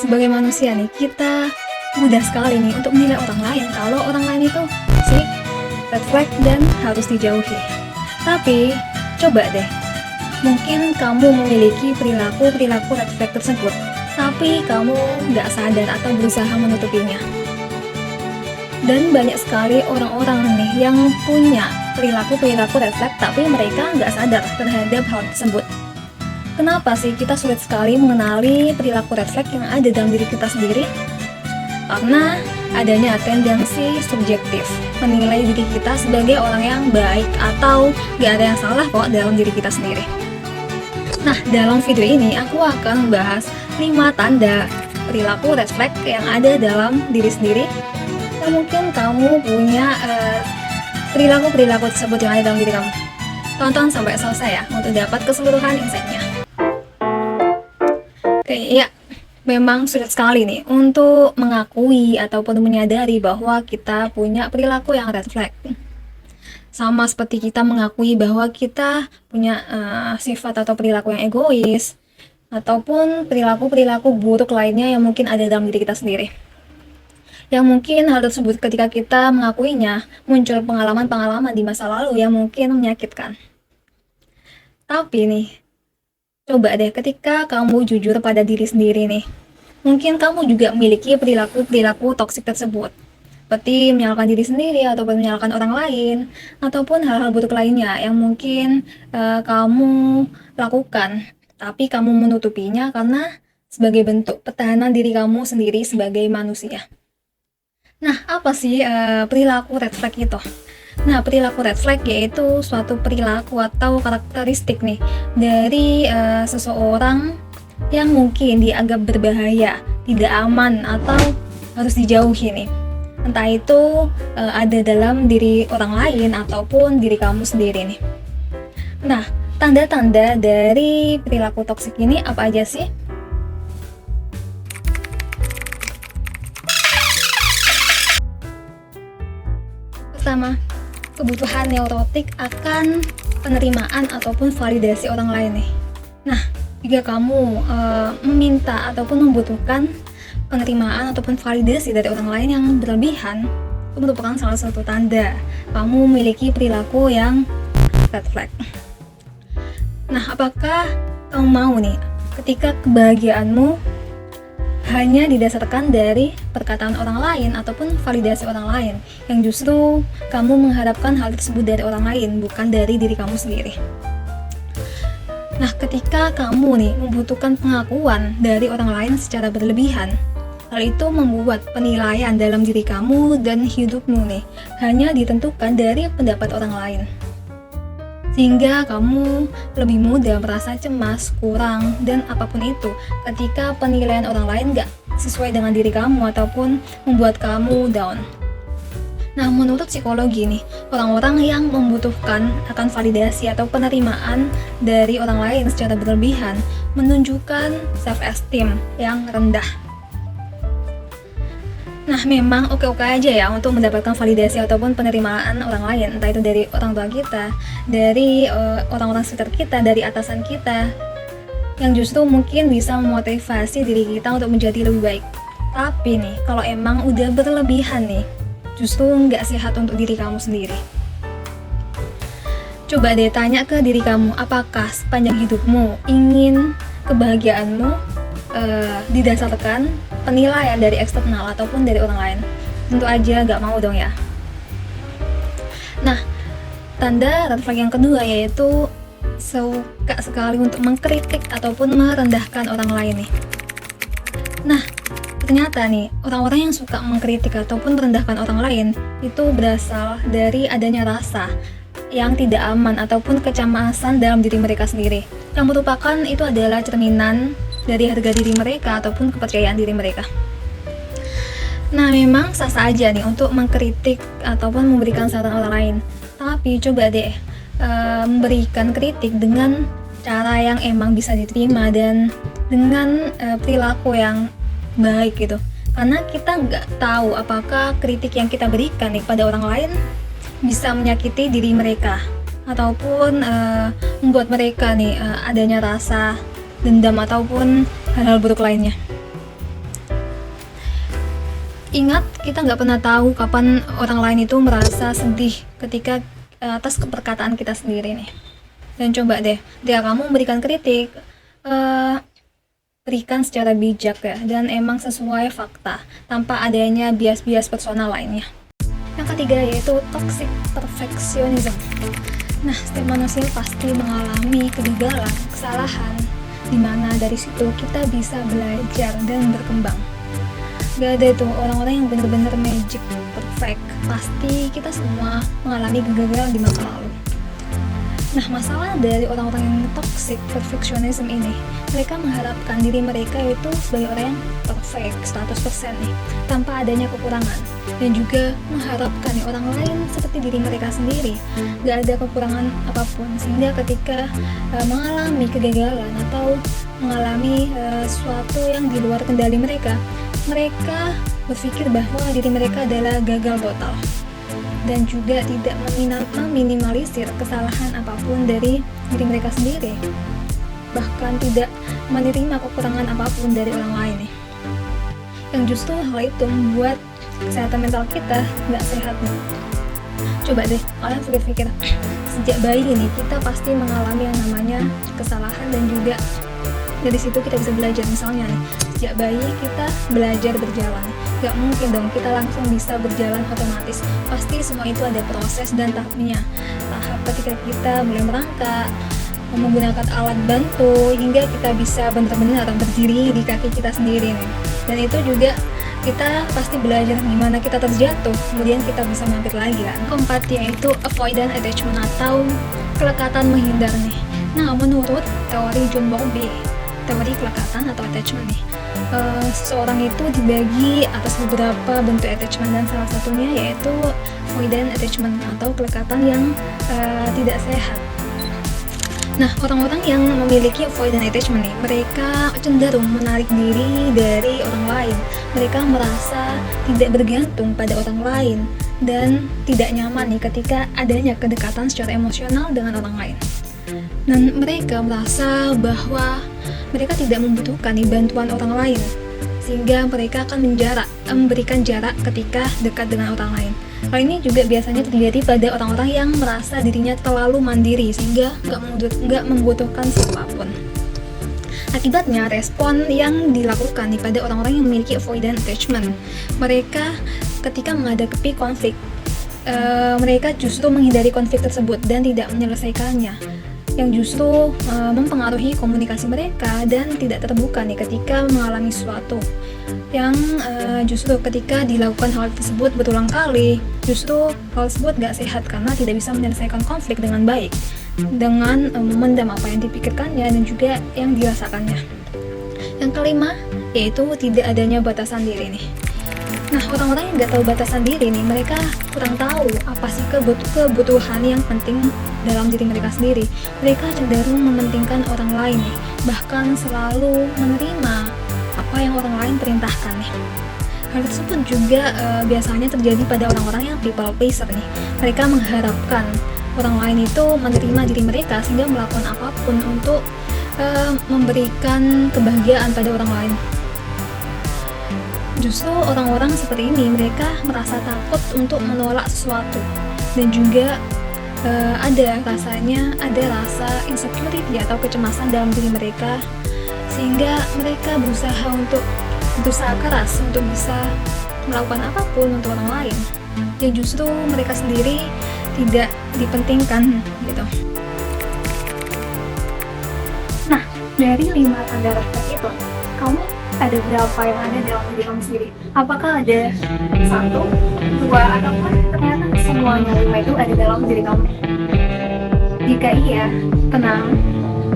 sebagai manusia nih, kita mudah sekali nih untuk menilai orang lain kalau orang lain itu sih red flag dan harus dijauhi. Tapi coba deh, mungkin kamu memiliki perilaku red flag tersebut, tapi kamu nggak sadar atau berusaha menutupinya. Dan banyak sekali orang-orang nih yang punya perilaku red flag, tapi mereka nggak sadar terhadap hal tersebut. Kenapa sih kita sulit sekali mengenali perilaku red flag yang ada dalam diri kita sendiri? Karena adanya tendensi subjektif menilai diri kita sebagai orang yang baik atau nggak ada yang salah kok dalam diri kita sendiri. Nah, dalam video ini aku akan membahas 5 tanda perilaku red flag yang ada dalam diri sendiri. Dan mungkin kamu punya perilaku tersebut yang ada dalam diri kamu. Tonton sampai selesai ya untuk dapat keseluruhan insight-nya. Oke, ya, memang sulit sekali nih untuk mengakui ataupun menyadari bahwa kita punya perilaku yang red flag. Sama seperti kita mengakui bahwa kita punya sifat atau perilaku yang egois, ataupun perilaku buruk lainnya yang mungkin ada dalam diri kita sendiri. Yang mungkin hal tersebut ketika kita mengakuinya, muncul pengalaman-pengalaman di masa lalu yang mungkin menyakitkan. Tapi nih, coba deh ketika kamu jujur pada diri sendiri nih, mungkin kamu juga memiliki perilaku toksik tersebut, seperti menyalahkan diri sendiri ataupun menyalahkan orang lain, ataupun hal-hal buruk lainnya yang mungkin kamu lakukan, tapi kamu menutupinya karena sebagai bentuk pertahanan diri kamu sendiri sebagai manusia. Nah, apa sih perilaku red flag itu? Nah, perilaku red flag yaitu suatu perilaku atau karakteristik nih dari seseorang yang mungkin dianggap berbahaya, tidak aman, atau harus dijauhi nih. Entah itu ada dalam diri orang lain ataupun diri kamu sendiri nih. Nah, tanda-tanda dari perilaku toksik ini apa aja sih? Pertama, kebutuhan neurotik akan penerimaan ataupun validasi orang lain nih. Nah, jika kamu meminta ataupun membutuhkan penerimaan ataupun validasi dari orang lain yang berlebihan, itu merupakan salah satu tanda kamu memiliki perilaku yang red flag. Nah, apakah kamu mau nih ketika kebahagiaanmu hanya didasarkan dari perkataan orang lain ataupun validasi orang lain, yang justru kamu mengharapkan hal tersebut dari orang lain, bukan dari diri kamu sendiri. Nah, ketika kamu nih membutuhkan pengakuan dari orang lain secara berlebihan, hal itu membuat penilaian dalam diri kamu dan hidupmu nih hanya ditentukan dari pendapat orang lain, sehingga kamu lebih mudah merasa cemas, kurang, dan apapun itu ketika penilaian orang lain gak sesuai dengan diri kamu ataupun membuat kamu down. Nah, menurut psikologi nih, orang-orang yang membutuhkan akan validasi atau penerimaan dari orang lain secara berlebihan menunjukkan self-esteem yang rendah. Nah, memang oke-oke aja ya untuk mendapatkan validasi ataupun penerimaan orang lain, entah itu dari orang tua kita, dari orang-orang sekitar kita, dari atasan kita, yang justru mungkin bisa memotivasi diri kita untuk menjadi lebih baik. Tapi nih, kalau emang udah berlebihan nih, justru nggak sehat untuk diri kamu sendiri. Coba deh tanya ke diri kamu, apakah sepanjang hidupmu ingin kebahagiaanmu didasarkan penilaian dari eksternal ataupun dari orang lain? Tentu aja gak mau dong ya. Nah, tanda red flag yang kedua yaitu suka sekali untuk mengkritik ataupun merendahkan orang lain nih. Nah, ternyata nih orang-orang yang suka mengkritik ataupun merendahkan orang lain itu berasal dari adanya rasa yang tidak aman ataupun kecemasan dalam diri mereka sendiri, yang merupakan itu adalah cerminan dari harga diri mereka ataupun kepercayaan diri mereka. Nah, memang sah-sah aja nih untuk mengkritik ataupun memberikan saran orang lain, tapi coba deh memberikan kritik dengan cara yang emang bisa diterima dan dengan perilaku yang baik gitu. Karena kita nggak tahu apakah kritik yang kita berikan nih pada orang lain bisa menyakiti diri mereka ataupun membuat mereka nih adanya rasa dendam ataupun hal-hal buruk lainnya. Ingat, kita nggak pernah tahu kapan orang lain itu merasa sedih ketika atas perkataan kita sendiri nih. Dan coba deh, ketika kamu memberikan kritik, berikan secara bijak ya, dan emang sesuai fakta, tanpa adanya bias-bias personal lainnya. Yang ketiga yaitu toxic perfectionism. Nah, setiap manusia pasti mengalami kegagalan, kesalahan, dimana dari situ kita bisa belajar dan berkembang. Gak ada tuh orang-orang yang benar-benar magic perfect. Pasti kita semua mengalami kegagalan di masa lalu. Nah, masalah dari orang-orang yang toxic perfectionism ini, mereka mengharapkan diri mereka itu sebagai orang yang perfect 100% nih, tanpa adanya kekurangan, dan juga mengharapkan orang lain seperti diri mereka sendiri, gak ada kekurangan apapun, sehingga ketika mengalami kegagalan atau mengalami sesuatu yang di luar kendali mereka berpikir bahwa diri mereka adalah gagal total, dan juga tidak meminimalisir kesalahan apapun dari diri mereka sendiri, bahkan tidak menerima kekurangan apapun dari orang lain nih. Yang justru hal itu membuat kesehatan mental kita nggak sehat nih. Coba deh kalian pikir-pikir, sejak bayi ini kita pasti mengalami yang namanya kesalahan, dan juga dari situ kita bisa belajar. Misalnya nih, sejak bayi kita belajar berjalan, gak mungkin dong kita langsung bisa berjalan otomatis. Pasti semua itu ada proses dan tahapnya. Tahap ketika kita mulai merangkak, menggunakan alat bantu, hingga kita bisa benar-benar berdiri di kaki kita sendiri nih. Dan itu juga kita pasti belajar gimana kita terjatuh, kemudian kita bisa bangkit lagi kan. Keempat yaitu avoidant attachment atau kelekatan menghindar nih. Nah, menurut teori John Bowlby, teori kelekatan atau attachment nih, seseorang itu dibagi atas beberapa bentuk attachment, dan salah satunya yaitu avoidant attachment atau kelekatan yang tidak sehat. Nah, orang-orang yang memiliki avoidant attachment nih, mereka cenderung menarik diri dari orang lain. Mereka merasa tidak bergantung pada orang lain dan tidak nyaman nih ketika adanya kedekatan secara emosional dengan orang lain. Dan mereka merasa bahwa mereka tidak membutuhkan bantuan orang lain, sehingga mereka akan memberikan jarak ketika dekat dengan orang lain. Hal ini juga biasanya terjadi pada orang-orang yang merasa dirinya terlalu mandiri, sehingga nggak membutuhkan siapapun. Akibatnya, respon yang dilakukan pada orang-orang yang memiliki avoidant attachment, mereka ketika menghadapi konflik, mereka justru menghindari konflik tersebut dan tidak menyelesaikannya, yang justru mempengaruhi komunikasi mereka dan tidak terbuka nih ketika mengalami sesuatu, yang justru ketika dilakukan hal tersebut berulang kali, justru hal tersebut gak sehat karena tidak bisa menyelesaikan konflik dengan baik, dengan memendam apa yang dipikirkannya dan juga yang dirasakannya. Yang kelima yaitu tidak adanya batasan diri nih. Nah, orang-orang yang gak tahu batasan diri nih, mereka kurang tahu apa sih kebutuhan yang penting dalam diri mereka sendiri. Mereka cenderung mementingkan orang lain nih, bahkan selalu menerima apa yang orang lain perintahkan nih. Hal tersebut juga biasanya terjadi pada orang-orang yang people pleaser nih. Mereka mengharapkan orang lain itu menerima diri mereka sehingga melakukan apapun untuk memberikan kebahagiaan pada orang lain. Justru orang-orang seperti ini, mereka merasa takut untuk menolak sesuatu, dan juga ada rasa insecurity atau kecemasan dalam diri mereka, sehingga mereka berusaha keras untuk bisa melakukan apapun untuk orang lain, yang justru mereka sendiri tidak dipentingkan gitu. Nah, dari 5 tanda refleks itu, kamu ada berapa yang ada dalam diri kamu sendiri? Apakah ada 1, 2, ataupun ternyata semuanya 5 itu ada dalam diri kamu? Jika iya, tenang,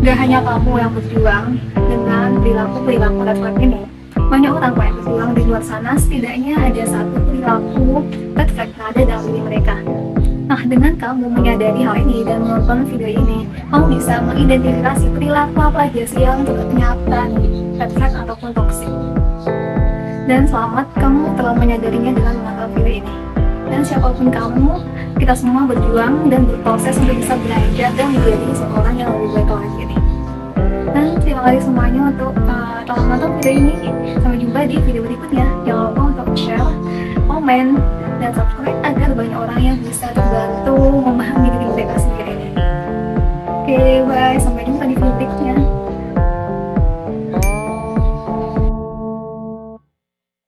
gak hanya kamu yang berjuang dengan perilaku refleks ini. Banyak orang yang berjuang di luar sana, setidaknya ada 1 perilaku refleks yang ada dalam diri mereka. Nah, dengan kamu menyadari hal ini dan menonton video ini, kamu bisa mengidentifikasi perilaku apa aja sih yang ternyata red flag ataupun toxic. Dan selamat, kamu telah menyadarinya dengan menonton video ini. Dan siapapun kamu, kita semua berjuang dan berproses untuk bisa belajar dan menjadi seorang yang lebih baik lagi nih. Dan terima kasih semuanya untuk telah menonton video ini. Sampai jumpa jumpa di video berikutnya. Jangan lupa untuk share, komen, dan subscribe agar banyak orang yang bisa terbantu memahami diri